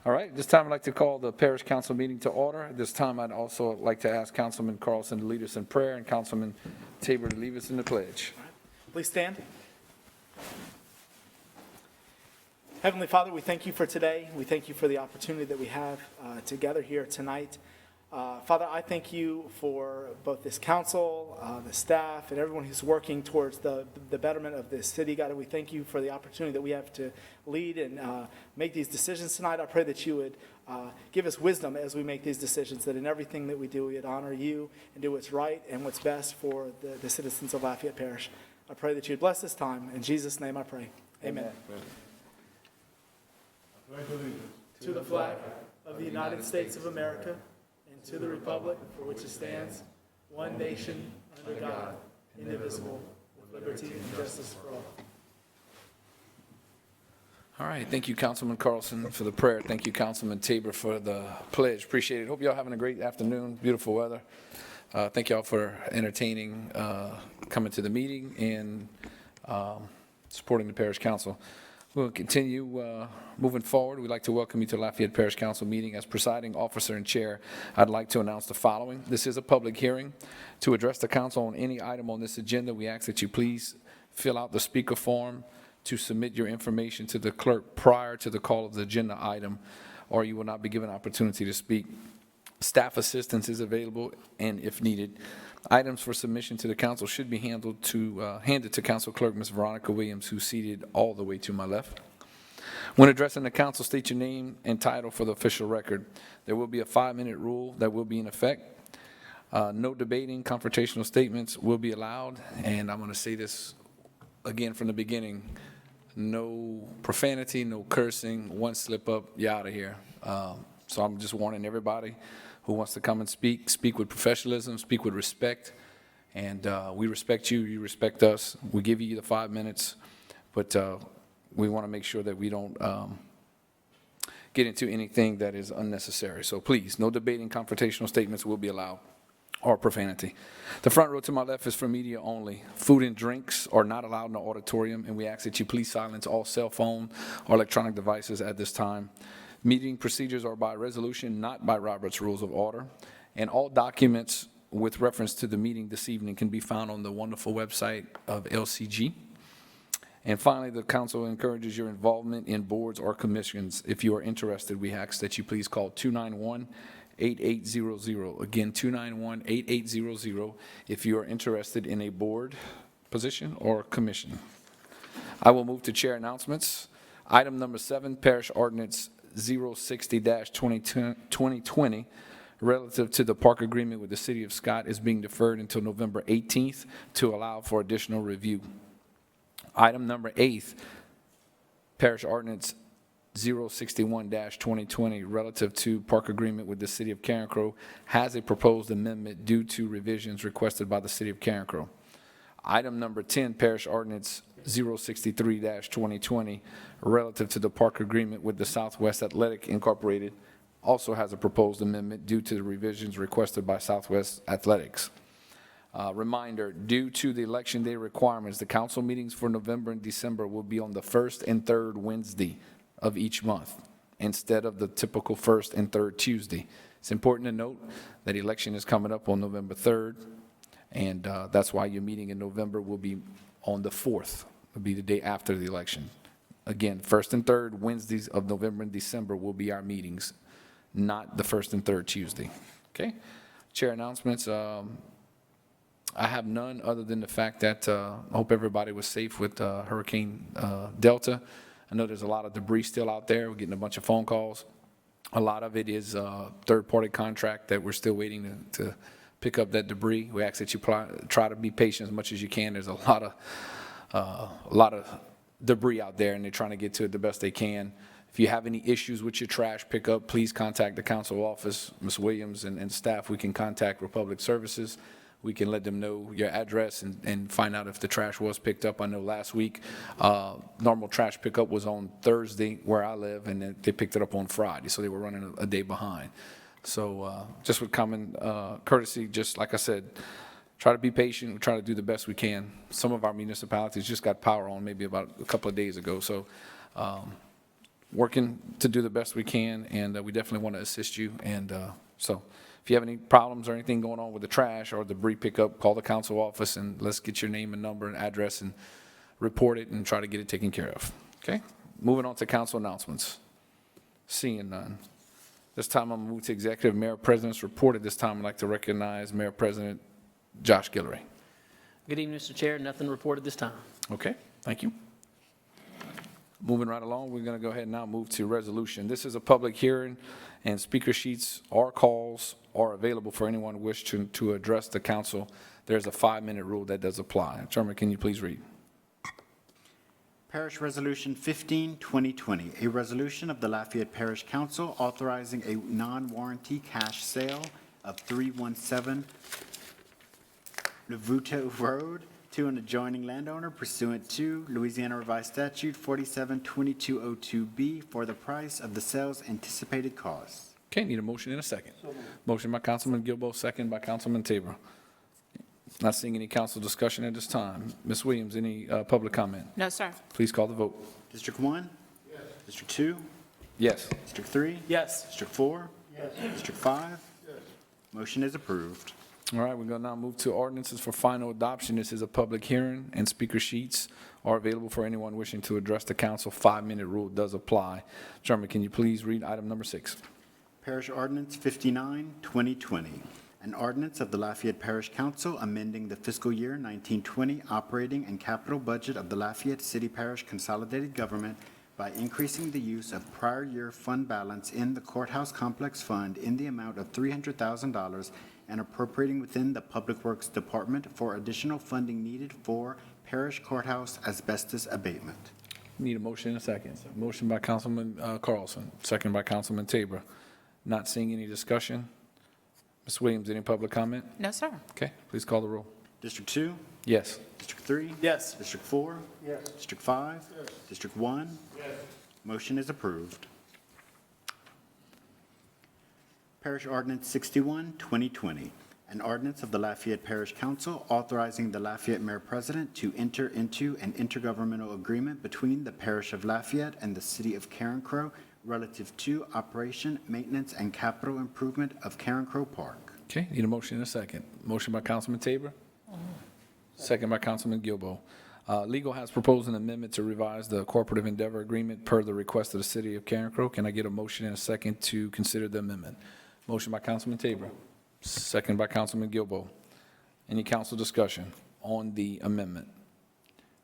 All right, this time I'd like to call the Parish Council meeting to order. At this time, I'd also like to ask Councilman Carlson to lead us in prayer and Councilman Tabor to lead us in the pledge. Please stand. Heavenly Father, we thank you for today. We thank you for the opportunity that we have together here tonight. Father, I thank you for both this council, the staff, and everyone who's working towards the betterment of this city. God, we thank you for the opportunity that we have to lead and make these decisions tonight. I pray that you would give us wisdom as we make these decisions, that in everything that we do, we would honor you and do what's right and what's best for the citizens of Lafayette Parish. I pray that you would bless this time. In Jesus' name I pray. Amen. To the flag of the United States of America, and to the republic for which it stands, one nation, under God, indivisible, with liberty and justice for all. All right, thank you, Councilman Carlson, for the prayer. Thank you, Councilman Tabor, for the pledge. Appreciate it. Hope y'all having a great afternoon. Beautiful weather. Thank y'all for entertaining, coming to the meeting, and supporting the Parish Council. We'll continue moving forward. We'd like to welcome you to Lafayette Parish Council meeting. As presiding officer and chair, I'd like to announce the following. This is a public hearing. To address the council on any item on this agenda, we ask that you please fill out the speaker form to submit your information to the clerk prior to the call of the agenda item, or you will not be given an opportunity to speak. Staff assistance is available, and if needed, items for submission to the council should be handed to Council Clerk Ms. Veronica Williams, who's seated all the way to my left. When addressing the council, state your name and title for the official record. There will be a 5-minute rule that will be in effect. No debating, confrontational statements will be allowed, and I'm going to say this again from the beginning. No profanity, no cursing. One slip up, you're out of here. So I'm just warning everybody who wants to come and speak with professionalism, speak with respect, and we respect you, you respect us. We give you the 5 minutes, but we want to make sure that we don't get into anything that is unnecessary. So please, no debating, confrontational statements will be allowed, or profanity. The front row to my left is for media only. Food and drinks are not allowed in the auditorium, and we ask that you please silence all cell phone or electronic devices at this time. Meeting procedures are by resolution, not by Robert's Rules of Order, and all documents with reference to the meeting this evening can be found on the wonderful website of LCG. And finally, the council encourages your involvement in boards or commissions. If you are interested, we ask that you please call 291-8800. Again, 291-8800 if you are interested in a board position or commission. I will move to chair announcements. Item number 7, Parish Ordinance 060-2020 relative to the park agreement with the City of Scott is being deferred until November 18th to allow for additional review. Item number 8, Parish Ordinance 061-2020 relative to park agreement with the City of Carencro has a proposed amendment due to revisions requested by the City of Carencro. Item number 10, Parish Ordinance 063-2020 relative to the park agreement with the Southwest Athletic Incorporated also has a proposed amendment due to the revisions requested by Southwest Athletics. Reminder, due to the election day requirements, the council meetings for November and December will be on the first and third Wednesday of each month instead of the typical first and third Tuesday. It's important to note that election is coming up on November 3rd, and that's why your meeting in November will be on the 4th. It'll be the day after the election. Again, first and third Wednesdays of November and December will be our meetings, not the first and third Tuesday. Okay? Chair announcements. I have none other than the fact that I hope everybody was safe with Hurricane Delta. I know there's a lot of debris still out there. We're getting a bunch of phone calls. A lot of it is third-party contract that we're still waiting to pick up that debris. We ask that you try to be patient as much as you can. There's a lot of debris out there, and they're trying to get to it the best they can. If you have any issues with your trash pickup, please contact the council office, Ms. Williams and staff. We can contact Republic Services. We can let them know your address and find out if the trash was picked up. I know last week, normal trash pickup was on Thursday where I live, and they picked it up on Friday, so they were running a day behind. So just with common courtesy, just like I said, try to be patient. We try to do the best we can. Some of our municipalities just got power on maybe about a couple of days ago, so working to do the best we can, and we definitely want to assist you. And so if you have any problems or anything going on with the trash or debris pickup, call the council office, and let's get your name and number and address and report it and try to get it taken care of. Okay? Moving on to council announcements. Seeing none. This time I'm going to move to executive mayor president's report. At this time, I'd like to recognize Mayor President Josh Guillory. Good evening, Mr. Chair. Nothing reported this time. Okay, thank you. Moving right along, we're going to go ahead and now move to resolution. This is a public hearing, and speaker sheets or calls are available for anyone who wishes to address the council. There's a 5-minute rule that does apply. Chairman, can you please read? Parish Resolution 15, 2020, a resolution of the Lafayette Parish Council authorizing a non-warranty cash sale of 317 Levuto Road to an adjoining landowner pursuant to Louisiana Revised Statute 472202B for the price of the sale's anticipated cost. Okay, need a motion in a second. Motion by Councilman Gilbo, second by Councilman Tabor. Not seeing any council discussion at this time. Ms. Williams, any public comment? No, sir. Please call the vote. District 1? Yes. District 2? Yes. District 3? Yes. District 4? Yes. District 5? Yes. Motion is approved. All right, we're going to now move to ordinances for final adoption. This is a public hearing, and speaker sheets are available for anyone wishing to address the council. 5-minute rule does apply. Chairman, can you please read item number 6? Parish Ordinance 59, 2020, an ordinance of the Lafayette Parish Council amending the fiscal year 1920 operating and capital budget of the Lafayette City Parish Consolidated Government by increasing the use of prior year fund balance in the Courthouse Complex Fund in the amount of $300,000 and appropriating within the Public Works Department for additional funding needed for parish courthouse asbestos abatement. Need a motion in a second. Motion by Councilman Carlson, second by Councilman Tabor. Not seeing any discussion. Ms. Williams, any public comment? No, sir. Okay, please call the roll. District 2? Yes. District 3? Yes. District 4? Yes. District 5? Yes. District 1? Yes. Motion is approved. Parish Ordinance 61, 2020, an ordinance of the Lafayette Parish Council authorizing the Lafayette Mayor President to enter into an intergovernmental agreement between the Parish of Lafayette and the City of Carencro relative to operation, maintenance, and capital improvement of Carencro Park. Okay, need a motion in a second. Motion by Councilman Tabor, second by Councilman Gilbo. Legal has proposed an amendment to revise the cooperative endeavor agreement per the request of the City of Carencro. Can I get a motion in a second to consider the amendment? Motion by Councilman Tabor, second by Councilman Gilbo. Any council discussion on the amendment?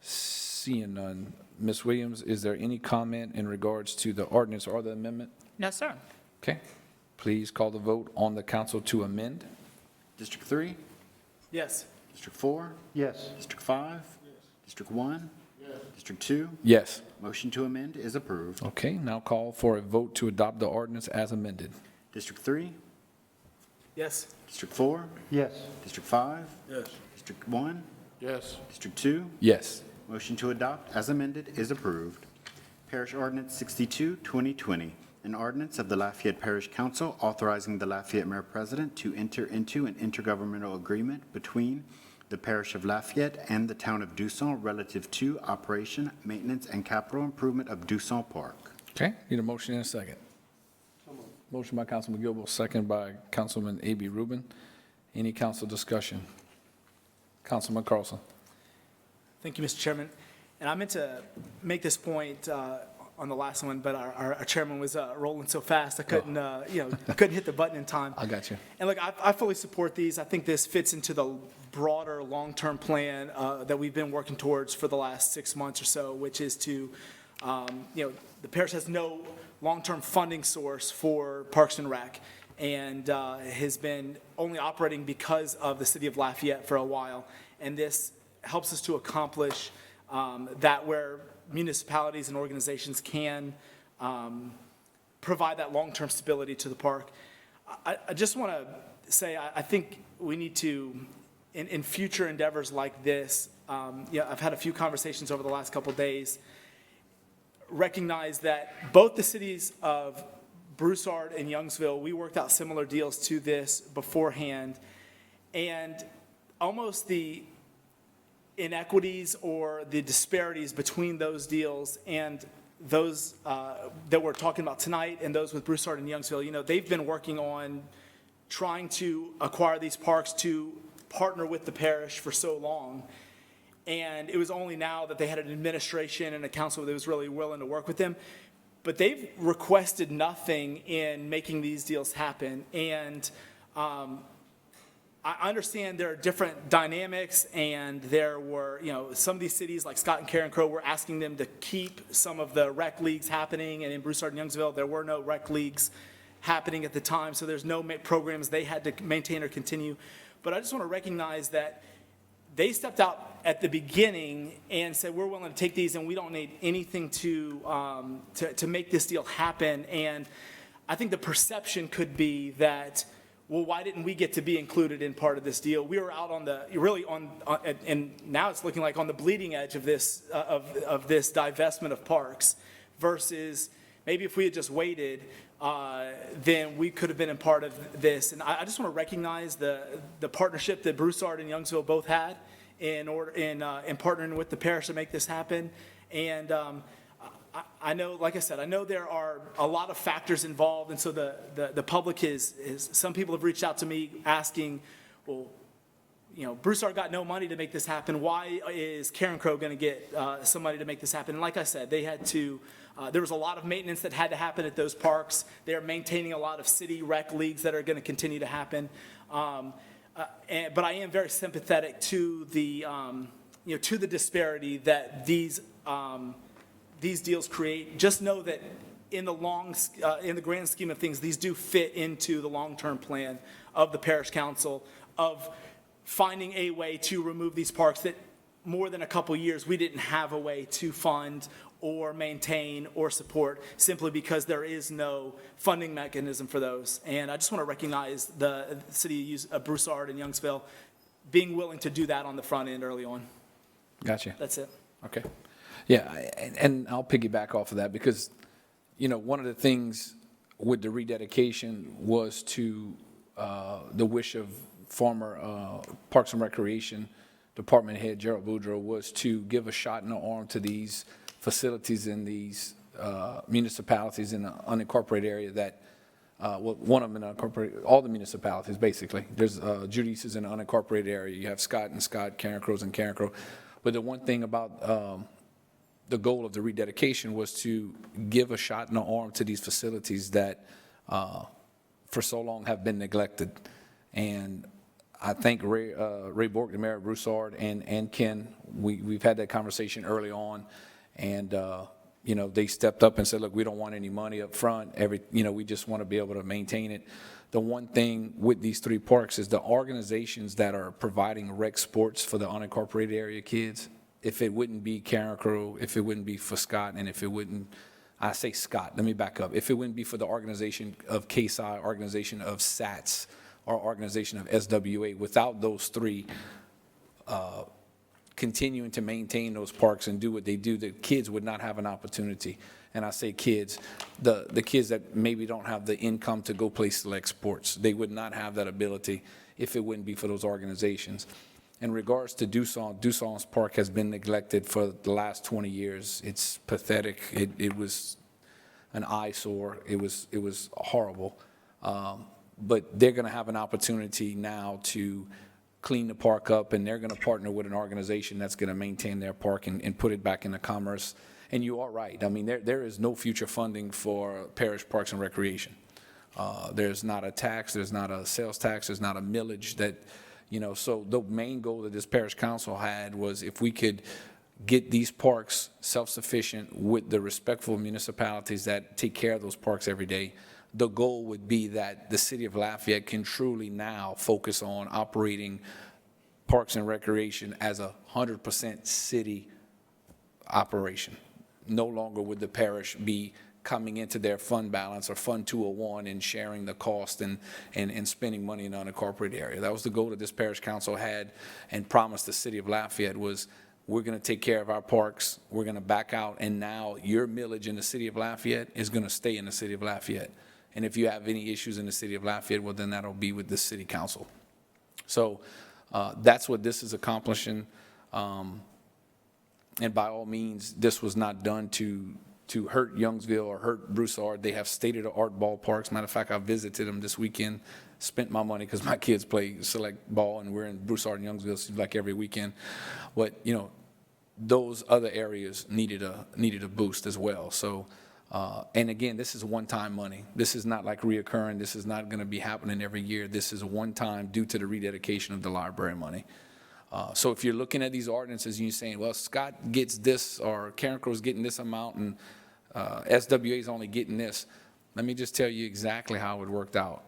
Seeing none. Ms. Williams, is there any comment in regards to the ordinance or the amendment? No, sir. Okay. Please call the vote on the council to amend. District 3? Yes. District 4? Yes. District 5? Yes. District 1? Yes. District 2? Yes. Motion to amend is approved. Okay, now call for a vote to adopt the ordinance as amended. District 3? Yes. District 4? Yes. District 5? Yes. District 1? Yes. District 2? Yes. Motion to adopt as amended is approved. Parish Ordinance 62, 2020, an ordinance of the Lafayette Parish Council authorizing the Lafayette Mayor President to enter into an intergovernmental agreement between the Parish of Lafayette and the Town of Dusson relative to operation, maintenance, and capital improvement of Dusson Park. Okay, need a motion in a second. Motion by Councilman Gilbo, second by Councilman A.B. Rubin. Any council discussion? Councilman Carlson. Thank you, Mr. Chairman. And I meant to make this point on the last one, but our chairman was rolling so fast, I couldn't, couldn't hit the button in time. I got you. And look, I fully support these. I think this fits into the broader long-term plan that we've been working towards for the last 6 months or so, which is to, the parish has no long-term funding source for Parks and Rec, and has been only operating because of the city of Lafayette for a while. And this helps us to accomplish that, where municipalities and organizations can provide that long-term stability to the park. I just want to say, I think we need to, in future endeavors like this, I've had a few conversations over the last couple of days, recognize that both the cities of Broussard and Youngsville, we worked out similar deals to this beforehand, and almost the inequities or the disparities between those deals and those that we're talking about tonight and those with Broussard and Youngsville, they've been working on trying to acquire these parks to partner with the parish for so long. And it was only now that they had an administration and a council that was really willing to work with them. But they've requested nothing in making these deals happen. And I understand there are different dynamics, and there were, some of these cities like Scott and Karen Crow were asking them to keep some of the rec leagues happening. And in Broussard and Youngsville, there were no rec leagues happening at the time. So there's no programs they had to maintain or continue. But I just want to recognize that they stepped out at the beginning and said, we're willing to take these and we don't need anything to make this deal happen. And I think the perception could be that, well, why didn't we get to be included in part of this deal? We were out on the, really on and now it's looking like on the bleeding edge of this, of this divestment of parks, versus maybe if we had just waited, then we could have been a part of this. And I just want to recognize the partnership that Broussard and Youngsville both had in partnering with the parish to make this happen. And I know, like I said, I know there are a lot of factors involved, and so the public is some people have reached out to me asking, well, Broussard got no money to make this happen. Why is Karen Crow going to get some money to make this happen? And like I said, they had to. There was a lot of maintenance that had to happen at those parks. They're maintaining a lot of city rec leagues that are going to continue to happen. But I am very sympathetic to the to the disparity that these deals create. Just know that in the grand scheme of things, these do fit into the long-term plan of the Parish Council of finding a way to remove these parks that more than a couple years we didn't have a way to fund or maintain or support, simply because there is no funding mechanism for those. And I just want to recognize the city of Broussard and Youngsville being willing to do that on the front end early on. Gotcha. That's it. Okay. Yeah, and I'll piggyback off of that because, one of the things with the rededication was to the wish of former Parks and Recreation Department Head Gerald Boudreaux was to give a shot in the arm to these facilities in these municipalities in the unincorporated area that, one of them in unincorporated, all the municipalities basically. There's Judy's is in the unincorporated area. You have Scott and Scott, Karen Crow's and Karen Crow. But the one thing about the goal of the rededication was to give a shot in the arm to these facilities that for so long have been neglected. And I think Ray Bork, the mayor of Broussard, and Ken, we've had that conversation early on. And, they stepped up and said, look, we don't want any money up front. We just want to be able to maintain it. The one thing with these three parks is the organizations that are providing rec sports for the unincorporated area kids, if it wouldn't be Karen Crow, if it wouldn't be for Scott, and if it wouldn't, I say Scott, let me back up. If it wouldn't be for the organization of KSI, organization of SATS, or organization of SWA, without those three, continuing to maintain those parks and do what they do, the kids would not have an opportunity. And I say kids, the kids that maybe don't have the income to go play select sports, they would not have that ability if it wouldn't be for those organizations. In regards to Duson's Park has been neglected for the last 20 years. It's pathetic. It was an eyesore. It was horrible. But they're going to have an opportunity now to clean the park up, and they're going to partner with an organization that's going to maintain their park and put it back into commerce. And you are right. I mean, there is no future funding for parish parks and recreation. There's not a tax. There's not a sales tax. There's not a millage that, so the main goal that this parish council had was if we could get these parks self-sufficient with the respectful municipalities that take care of those parks every day, the goal would be that the city of Lafayette can truly now focus on operating parks and recreation as a 100% city operation. No longer would the parish be coming into their fund balance or Fund 201 and sharing the cost and spending money in the unincorporated area. That was the goal that this parish council had and promised the city of Lafayette was, we're going to take care of our parks, we're going to back out, and now your millage in the city of Lafayette is going to stay in the city of Lafayette. And if you have any issues in the city of Lafayette, well, then that'll be with the city council. So that's what this is accomplishing. And by all means, this was not done to to hurt Youngsville or hurt Broussard. They have state-of-the-art ballparks. Matter of fact, I visited them this weekend, spent my money because my kids play select ball, and we're in Broussard and Youngsville, seems like every weekend. But, you know, those other areas needed a boost as well. So, and again, this is one-time money. This is not like reoccurring. This is not going to be happening every year. This is one time due to the rededication of the library money. So if you're looking at these ordinances and you're saying, well, Scott gets this, or Karen Crow's getting this amount, and SWA is only getting this, let me just tell you exactly how it worked out.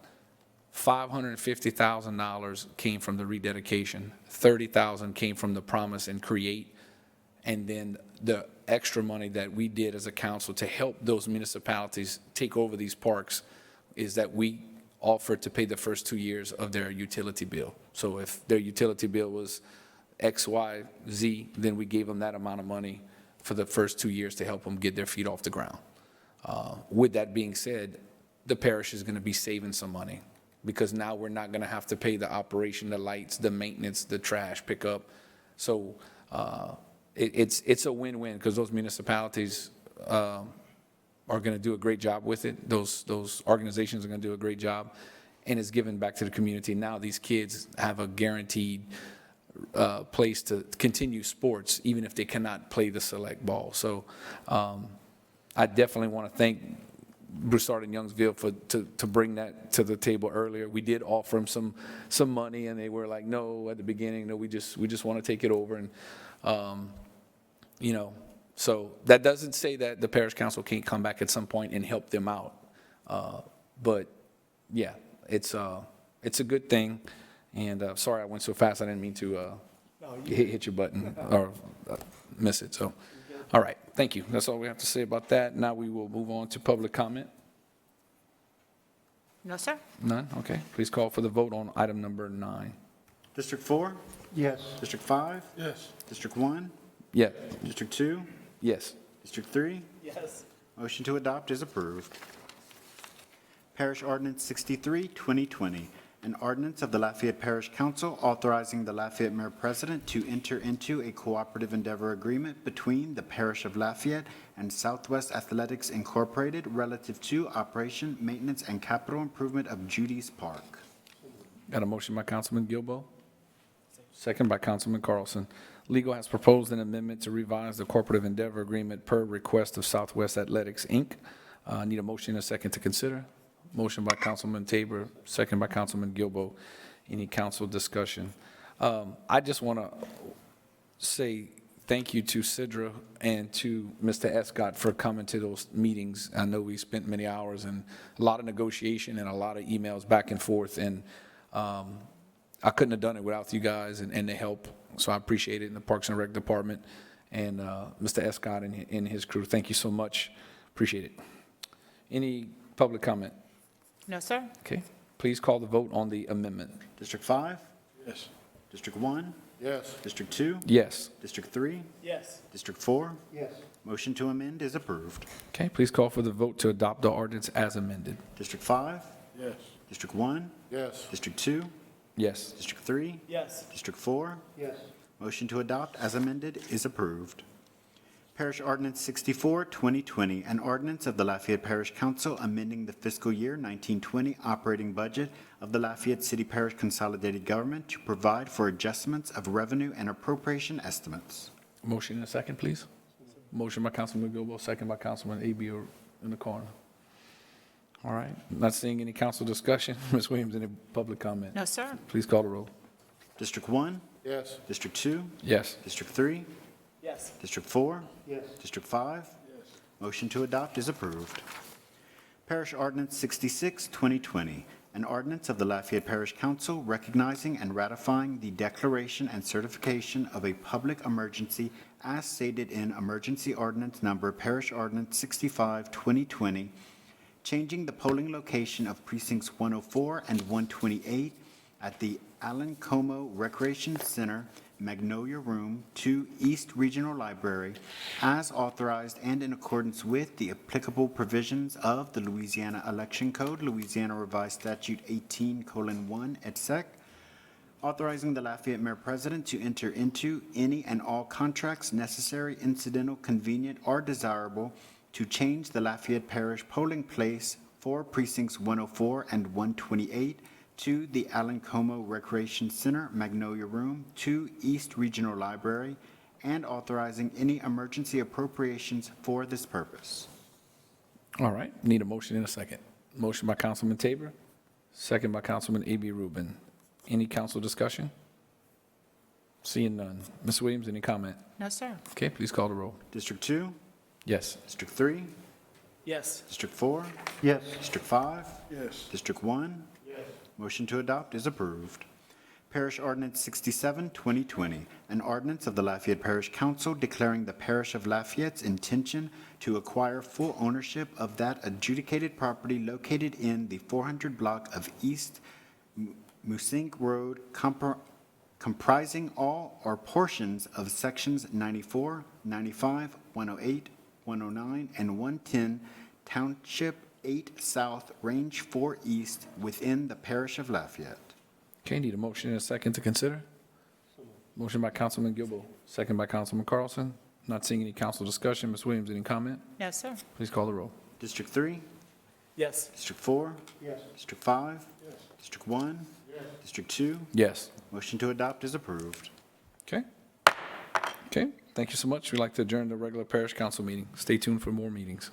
$550,000 came from the rededication, $30,000 came from the promise and create, and then the extra money that we did as a council to help those municipalities take over these parks is that we offered to pay the first 2 years of their utility bill. So if their utility bill was X, Y, Z, then we gave them that amount of money for the first 2 years to help them get their feet off the ground. With that being said, the parish is going to be saving some money because now we're not going to have to pay the operation, the lights, the maintenance, the trash pickup. So it's a win-win because those municipalities are going to do a great job with it. Those organizations are going to do a great job, and it's given back to the community. Now these kids have a guaranteed place to continue sports, even if they cannot play the select ball. So I definitely want to thank Broussard and Youngsville to bring that to the table earlier. We did offer them some money, and they were like, no, at the beginning, no, we just want to take it over. And, you know, so that doesn't say that the parish council can't come back at some point and help them out. But yeah, it's a good thing. And sorry I went so fast. I didn't mean to hit your button or miss it. So, all right, thank you. That's all we have to say about that. Now we will move on to public comment. No, sir. None? Okay. Please call for the vote on item number 9. District 4? Yes. District 5? Yes. District 1? Yes. District 2? Yes. District 3? Yes. Motion to adopt is approved. Parish Ordinance 63, 2020, an ordinance of the Lafayette Parish Council authorizing the Lafayette Mayor President to enter into a cooperative endeavor agreement between the Parish of Lafayette and Southwest Athletics Incorporated relative to operation, maintenance, and capital improvement of Judy's Park. Got a motion by Councilman Gilbo, second by Councilman Carlson. Legal has proposed an amendment to revise the cooperative endeavor agreement per request of Southwest Athletics, Inc. Need a motion and a second to consider. Motion by Councilman Tabor, second by Councilman Gilbo. Any council discussion? I just want to say thank you to Sidra and to Mr. Escott for coming to those meetings. I know we spent many hours and a lot of negotiation and a lot of emails back and forth, and I couldn't have done it without you guys and the help. So I appreciate it in the Parks and Rec Department and Mr. Escott and his crew. Thank you so much. Appreciate it. Any public comment? No, sir. Okay. Please call the vote on the amendment. District 5? Yes. District 1? Yes. District 2? Yes. District 3? Yes. District 4? Yes. Motion to amend is approved. Okay. Please call for the vote to adopt the ordinance as amended. District 5? Yes. District 1? Yes. District 2? Yes. District 3? Yes. District 4? Yes. Motion to adopt as amended is approved. Parish Ordinance 64, 2020, an ordinance of the Lafayette Parish Council amending the fiscal year 1920 operating budget of the Lafayette City Parish Consolidated Government to provide for adjustments of revenue and appropriation estimates. Motion and a second, please. Motion by Councilman Gilbo, second by Councilman Abio in the corner. All right. Not seeing any council discussion. Ms. Williams, any public comment? No, sir. Please call the roll. District 1? Yes. District 2? Yes. District 3? Yes. District 4? Yes. District 5? Yes. Motion to adopt is approved. Parish Ordinance 66, 2020, an ordinance of the Lafayette Parish Council recognizing and ratifying the declaration and certification of a public emergency as stated in Emergency Ordinance Number Parish Ordinance 65, 2020, changing the polling location of precincts 104 and 128 at the Alan Como Recreation Center, Magnolia Room, to East Regional Library, as authorized and in accordance with the applicable provisions of the Louisiana Election Code, Louisiana Revised Statute 18:1, et sec., authorizing the Lafayette Mayor President to enter into any and all contracts necessary, incidental, convenient, or desirable to change the Lafayette Parish polling place for precincts 104 and 128 to the Alan Como Recreation Center, Magnolia Room, 2 East Regional Library, and authorizing any emergency appropriations for this purpose. All right, need a motion in a second. Motion by Councilman Tabor, second by Councilman A.B. Rubin. Any council discussion? Seeing none. Ms. Williams, any comment? No, sir. Okay, please call the roll. District 2, Yes. District 3, Yes. District 4, Yes. District 5, Yes. District 1. Yes. Motion to adopt is approved. Parish Ordinance 67, 2020, an ordinance of the Lafayette Parish Council declaring the Parish of Lafayette's intention to acquire full ownership of that adjudicated property located in the 400 block of East Musink Road, comprising all or portions of sections 94, 95, 108, 109, and 110, Township 8 South, Range 4 East, within the Parish of Lafayette. Okay, need a motion and a second to consider? Motion by Councilman Gilbo, second by Councilman Carlson. Not seeing any council discussion. Ms. Williams, any comment? No, sir. Please call the roll. District 3, Yes. District 4, Yes. District 5, District 1, District 2. Yes. Motion to adopt is approved. Okay. Okay, thank you so much. We'd like to adjourn the regular parish council meeting. Stay tuned for more meetings.